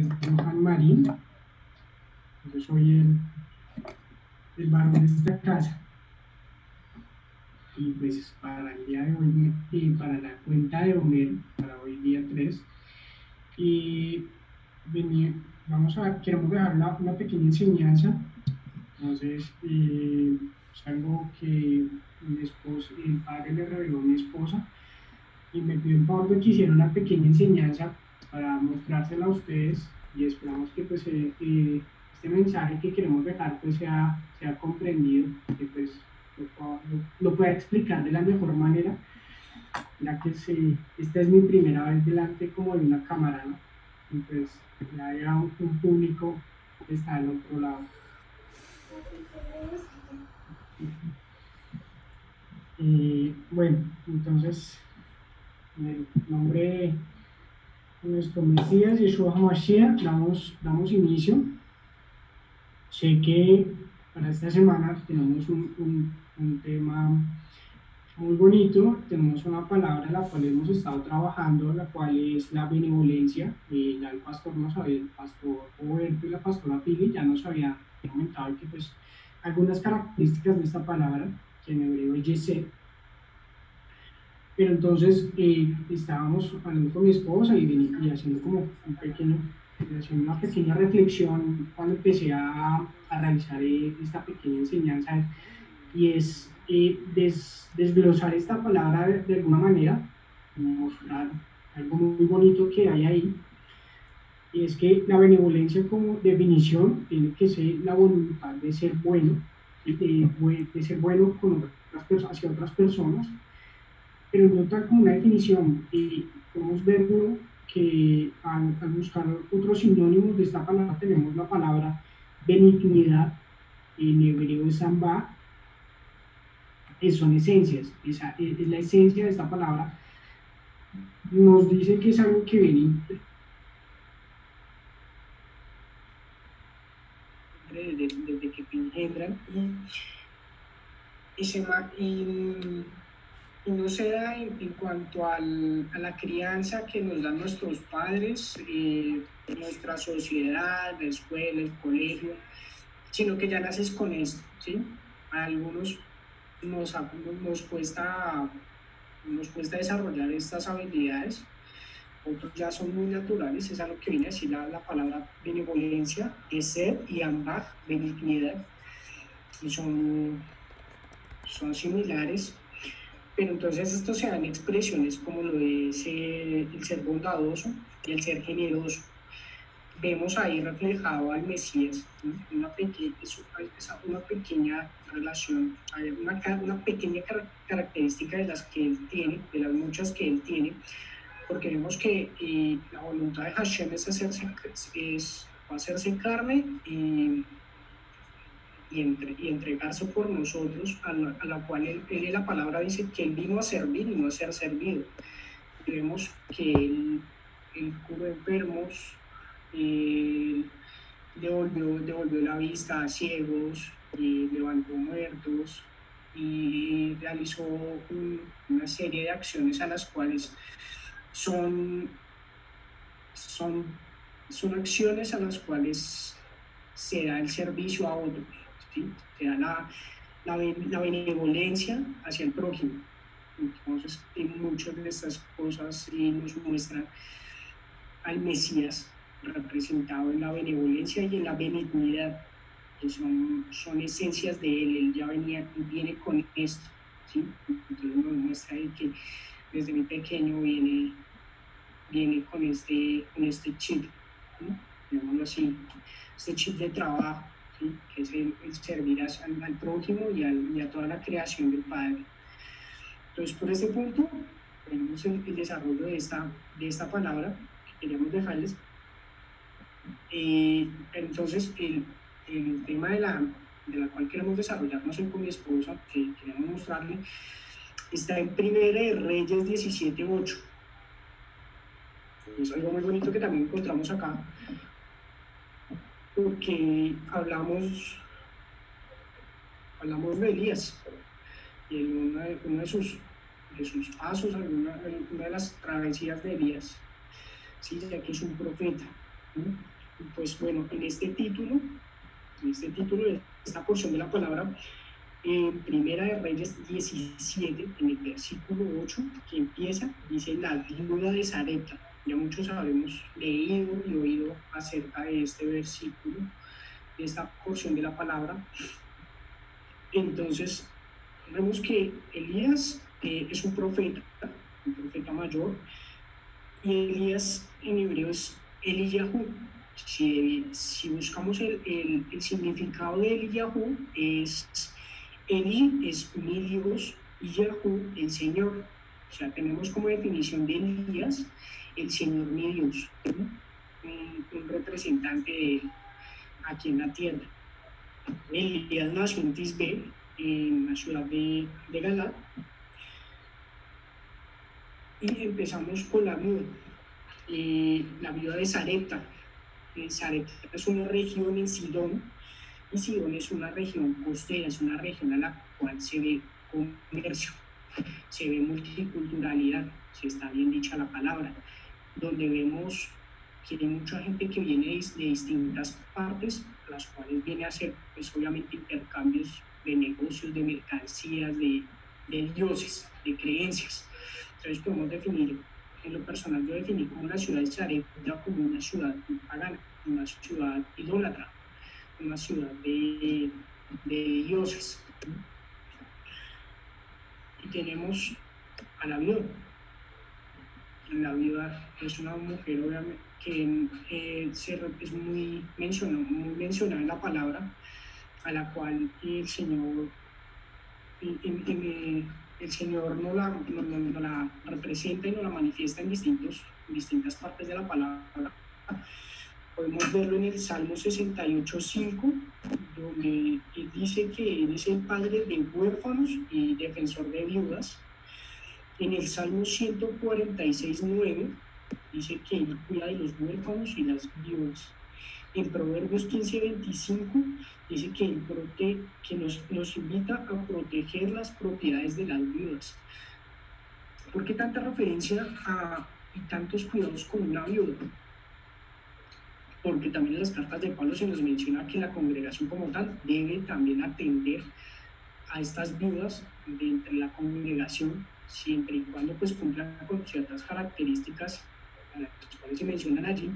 es Johan Marín. Yo soy el varón de esta casa. Y pues para el día de hoy, para la cuenta de Homer, para hoy día 3, y queremos dejar una pequeña enseñanza. Entonces, es algo que el padre le reveló a mi esposa y me pidió el favor de que hiciera una pequeña enseñanza para mostrársela a ustedes, y esperamos que pues, este mensaje que queremos dejar pues, sea comprendido, que pues, lo pueda explicar de la mejor manera, ya que esta es mi primera vez delante como de una cámara, ¿no? Y pues ya hay un público que está al otro lado. Bueno, entonces, en el nombre de nuestro Mesías, Yeshua HaMashiach, damos inicio. Sé que para esta semana tenemos un tema muy bonito, tenemos una palabra la cual hemos estado trabajando, la cual es la benevolencia. Ya el pastor el pastor Roberto y la pastora Pili ya nos había comentado que pues algunas características de esta palabra, que en hebreo es yesed. Pero entonces estábamos hablando con mi esposa y haciendo haciendo una pequeña reflexión cuando empecé a realizar esta pequeña enseñanza, y es desglosar esta palabra de alguna manera, mostrar algo muy bonito que hay ahí, y es que la benevolencia como definición tiene que ser la voluntad de ser bueno, de ser bueno con hacia otras personas, pero no tal como una definición. Podemos verlo que al buscar otros sinónimos de esta palabra tenemos la palabra benignidad, en hebreo es samba, son esencias, es la esencia de esta palabra. Nos dice que es algo que viene desde que te engendran y no se da en cuanto a la crianza que nos dan nuestros padres, nuestra sociedad, la escuela, el colegio, sino que ya naces con esto, ¿sí? A algunos nos cuesta desarrollar estas habilidades, otros ya son muy naturales. Es a lo que viene a decir la palabra benevolencia, sed y ambaj, benignidad, y son similares. Pero entonces esto se da en expresiones como lo es el ser bondadoso y el ser generoso. Vemos ahí reflejado al Mesías, ¿sí? Una pequeña relación, una pequeña característica de las que él tiene, de las muchas que él tiene, porque vemos que la voluntad de Hashem es hacerse carne y entregarse por nosotros, a la cual él en la palabra dice que él vino a servir y no a ser servido. Y vemos que él curó enfermos, devolvió la vista a ciegos, levantó muertos y realizó una serie de acciones a las cuales son acciones a las cuales se da el servicio a otros, ¿sí? Se da la benevolencia hacia el prójimo. Entonces, en muchas de estas cosas nos muestran al Mesías representado en la benevolencia y en la benignidad, que son esencias de él ya viene con esto, ¿sí? Entonces nos muestra que desde muy pequeño viene con este chip, ¿sí? Digámoslo así, este chip de trabajo, ¿sí? Que es el servir al prójimo y a toda la creación del Padre. Entonces, por este punto, tenemos el desarrollo de esta palabra que queremos dejarles. Entonces, el tema de la cual queremos desarrollarnos con mi esposa, que queremos mostrarle, está en Primera de Reyes 17:8. Es algo muy bonito que también encontramos acá, porque hablamos de Elías y en uno de sus pasos, una de las travesías de Elías, ¿sí? Ya que es un profeta, ¿sí? pues bueno, en este título, de esta porción de la palabra, en Primera de Reyes 17, en el versículo 8, que empieza, dice la viuda de Sarepta. Ya muchos habremos leído y oído acerca de este versículo, de esta porción de la palabra. Entonces, vemos que Elías es un profeta mayor, y Elías en hebreo es Eliyahu. Si buscamos el significado de Eliyahu, es Eli es mi Dios y Yahu el Señor. O sea, tenemos como definición de Elías el Señor mi Dios, ¿no? Un representante de él aquí en la tierra. Elías nació en Tisbe, en la ciudad de Galad, y empezamos con la viuda de Sarepta. Sarepta es una región en Sidón, y Sidón es una región costera, es una región a la cual se ve comercio, se ve multiculturalidad, si está bien dicha la palabra, donde vemos que hay mucha gente que viene de distintas partes, a las cuales viene a hacer, pues obviamente, intercambios de negocios, de mercancías, de dioses, de creencias. Entonces podemos definir, en lo personal yo definí como la ciudad de Sarepta como una ciudad pagana, una ciudad idólatra, una ciudad de dioses. Y tenemos a la viuda. La viuda es una mujer, obviamente, que es muy mencionada en la palabra, a la cual el Señor, el Señor no la representa y no la manifiesta en distintas partes de la palabra. Podemos verlo en el Salmo 68:5, donde él dice que él es el padre de huérfanos y defensor de viudas. En el Salmo 146:9 dice que él cuida de los huérfanos y las viudas. En Proverbios 15:25 dice que nos invita a proteger las propiedades de las viudas. ¿Por qué tanta referencia y tantos cuidados con una viuda? Porque también en las cartas de Pablo se nos menciona que la congregación como tal debe también atender a estas viudas de entre la congregación, siempre y cuando pues cumplan con ciertas características a las cuales se mencionan allí,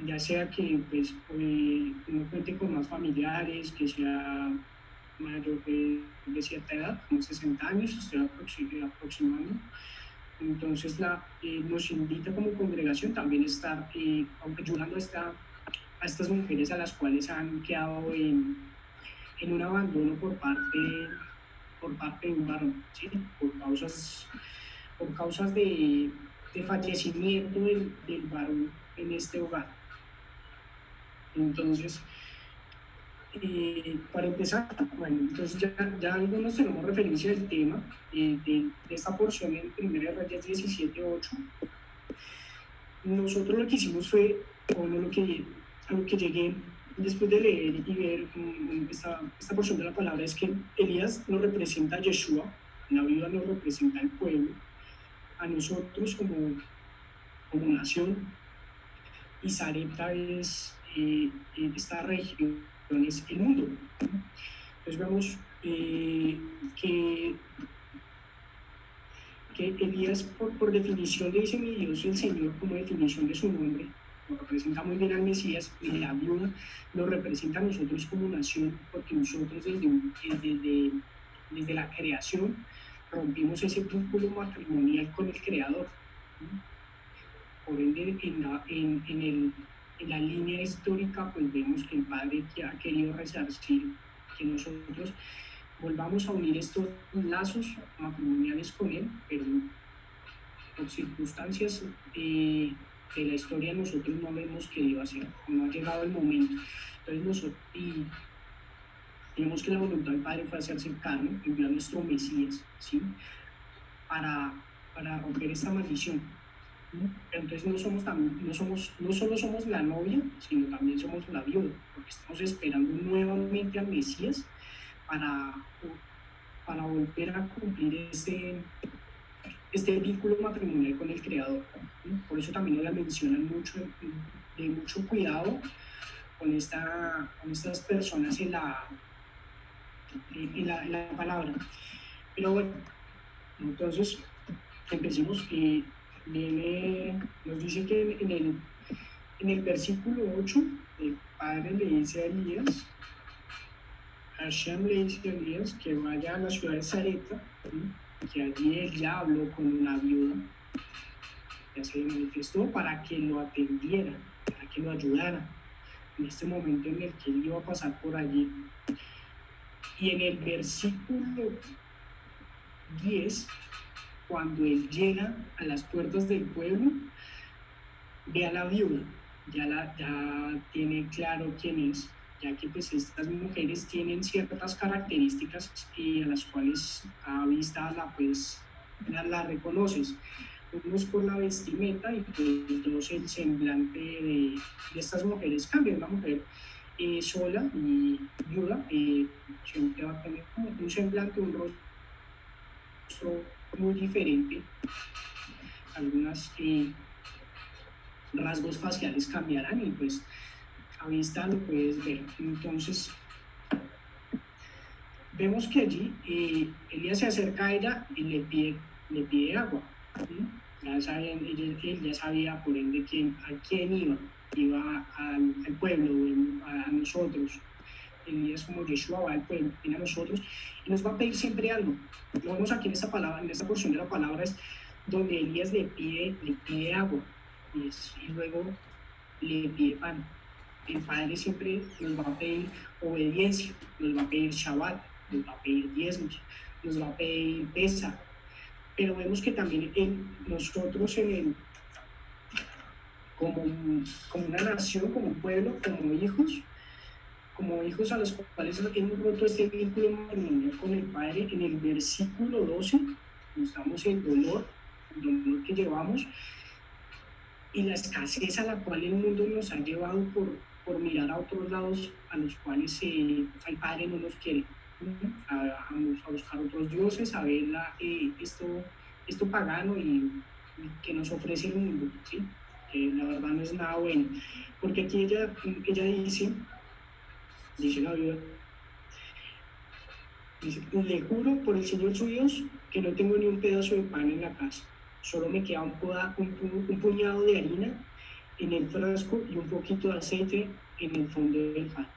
ya sea que pues uno cuente con más familiares, que sea mayor de cierta edad, como 60 años, estoy aproximando. Entonces nos invita como congregación también a estar ayudando a estas mujeres a las cuales han quedado en un abandono por parte de un varón, ¿sí? Por causas de fallecimiento del varón en este hogar. Entonces, para empezar, bueno, entonces ya algunos tenemos referencia del tema, de esta porción en 1 Reyes 17:8. Nosotros lo que hicimos fue, a lo que llegué después de leer y ver esta porción de la palabra, es que Elías nos representa a Yeshua, la Biblia nos representa al pueblo, a nosotros como nación, y Sarepta es esta región, es el mundo. Entonces vemos que Elías, por definición le dice mi Dios el Señor, como definición de su nombre, lo representa muy bien al Mesías, y la viuda lo representa a nosotros como nación, porque nosotros desde la creación rompimos ese vínculo matrimonial con el Creador. Por ende, en la línea histórica, pues vemos que el Padre que ha querido resarcir, que nosotros volvamos a unir estos lazos matrimoniales con Él, pero por circunstancias de la historia nosotros no lo hemos querido hacer, no ha llegado el momento. Entonces tenemos que la voluntad del Padre fue hacerse carne, enviar a nuestro Mesías, ¿sí? Para romper esta maldición. Entonces no solo somos la novia, sino también somos la viuda, porque estamos esperando nuevamente al Mesías para volver a cumplir este vínculo matrimonial con el Creador, ¿no? Por eso también nos la mencionan mucho, de mucho cuidado con estas personas en la palabra. Pero bueno, entonces empecemos. Nos dice que en el versículo 8, el padre le dice a Elías, Hashem le dice a Elías que vaya a la ciudad de Sarepta, ¿sí? Que allí él ya habló con una viuda, ya se le manifestó para que lo atendiera, para que lo ayudara en este momento en el que él iba a pasar por allí. Y en el versículo 10, cuando él llega a las puertas del pueblo, ve a la viuda, ya tiene claro quién es, ya que pues estas mujeres tienen ciertas características a las cuales a vista la reconoces. Uno es por la vestimenta y pues dos el semblante de estas mujeres cambia. Una mujer sola y viuda siempre va a tener como un semblante, un rostro muy diferente. Algunas rasgos faciales cambiarán y pues a vista lo puedes ver. Entonces vemos que allí Elías se acerca a ella y le pide agua, ¿sí? Ya sabían, él ya sabía por ende a quién iba al pueblo, a nosotros. Elías como Yeshua va al pueblo, viene a nosotros y nos va a pedir siempre algo. Lo vemos aquí en esta palabra, en esta porción de la palabra es donde Elías le pide agua y luego le pide pan. El Padre siempre nos va a pedir obediencia, nos va a pedir Shabbat, nos va a pedir diezmos, nos va a pedir pesa. Pero vemos que también nosotros como una nación, como un pueblo, como hijos a los cuales hemos roto este vínculo matrimonial con el Padre, en el versículo 12 nos damos el dolor que llevamos y la escasez a la cual el mundo nos ha llevado por mirar a otros lados a los cuales el Padre no nos quiere, a buscar otros dioses, a ver esto pagano y que nos ofrece el mundo, ¿sí? Que la verdad no es nada bueno. Porque aquí ella dice la Biblia, dice, le juro por el Señor su Dios que no tengo ni un pedazo de pan en la casa, solo me queda un puñado de harina en el frasco y un poquito de aceite en el fondo del pan.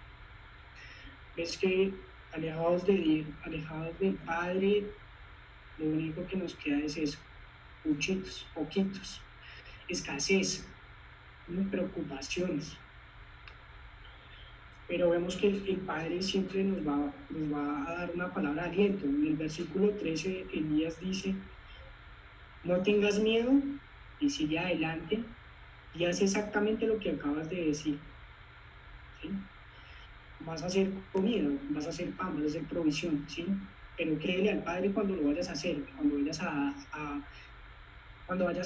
Es que alejados del Padre, lo único que nos queda es eso, poquitos, escasez, preocupaciones. Pero vemos que el Padre siempre nos va a dar una palabra de aliento. En el versículo 13, Elías dice, no tengas miedo y sigue adelante y haz exactamente lo que acabas de decir. ¿Sí? Vas a hacer comida, vas a hacer pan, vas a hacer provisión, ¿sí? Pero créele al Padre cuando lo vayas a hacer, cuando vayas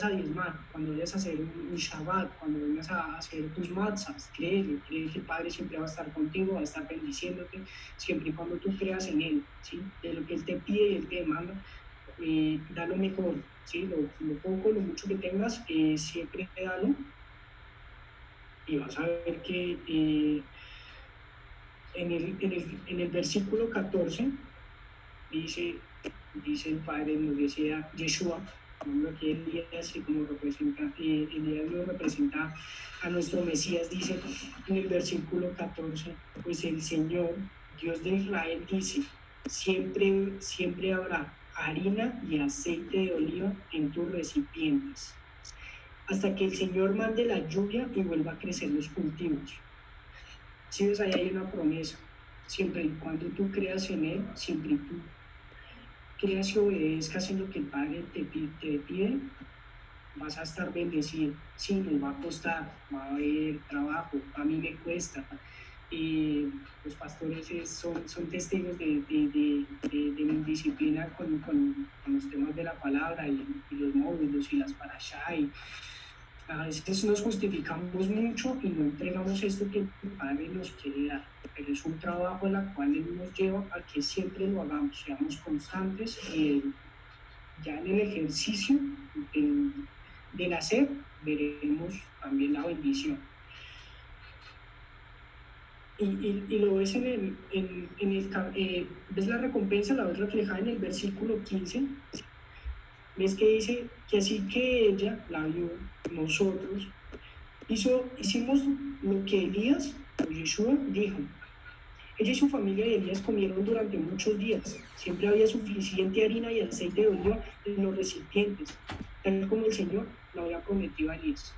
a diezmar, cuando vayas a hacer un Shabbat, cuando vayas a hacer tus matzahs, créele que el Padre siempre va a estar contigo, va a estar bendiciéndote, siempre y cuando tú creas en Él, ¿sí? De lo que Él te pide y Él te demanda, da lo mejor, ¿sí? Lo poco, lo mucho que tengas, siempre dalo y vas a ver que en el versículo 14 dice el Padre, nos decía Yeshua, que Elías, como Elías lo representa a nuestro Mesías, dice en el versículo 14, pues el Señor, Dios de Israel, dice, siempre habrá harina y aceite de oliva en tus recipientes, hasta que el Señor mande la lluvia y vuelva a crecer los cultivos. Si ves, ahí hay una promesa, siempre y cuando tú creas en Él, siempre y tú creas y obedezcas en lo que el Padre te pide, vas a estar bendecido. Sí, nos va a costar, va a haber trabajo, a mí me cuesta. Los pastores son testigos de mi disciplina con los temas de la palabra y los módulos y las parashá. A veces nos justificamos mucho y no entregamos esto que el Padre nos quiere dar, pero es un trabajo en el cual Él nos lleva a que siempre lo hagamos, seamos constantes y Él ya en el ejercicio del hacer veremos también la bendición. Y lo ves ves la recompensa, la ves reflejada en el versículo 15, ves que dice que así que ella, la viuda, nosotros, hicimos lo que Elías, o Yeshua, dijo. Ella y su familia de Elías comieron durante muchos días. Siempre había suficiente harina y aceite de oliva en los recipientes, tal como el Señor lo había prometido a Elías.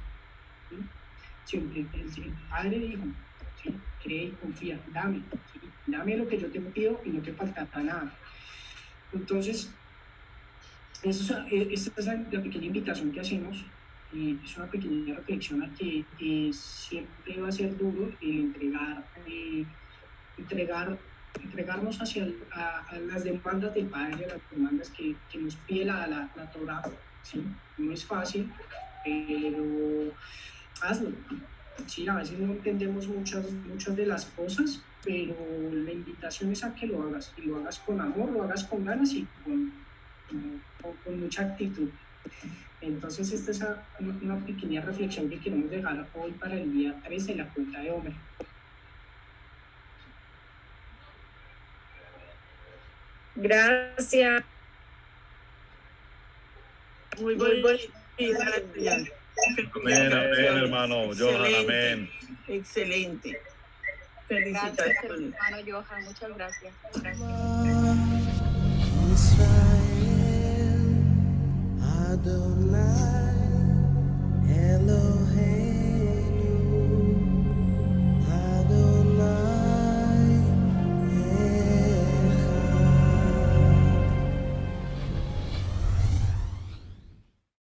¿Sí? Siempre el Padre dijo, ¿sí? Cree y confía, dame, ¿sí? Dame lo que yo te pido y no te faltará nada. Entonces, esta es la pequeña invitación que hacemos. Es una pequeña reflexión a que siempre va a ser duro el entregarnos a las demandas del Padre, a las demandas que nos pide la Torah. ¿Sí? No es fácil, pero hazlo. Sí, a veces no entendemos muchas de las cosas, pero la invitación es a que lo hagas, y lo hagas con amor, lo hagas con ganas y con mucha actitud. Entonces, esta es una pequeña reflexión que queremos dejar hoy para el día 3 de la cuenta de Omer. Gracias. Muy bonito. Amén, amén, hermano. Johan, amén. Excelente. Gracias, Felicitaciones. hermano Johan. Muchas gracias. Israel, Adonai.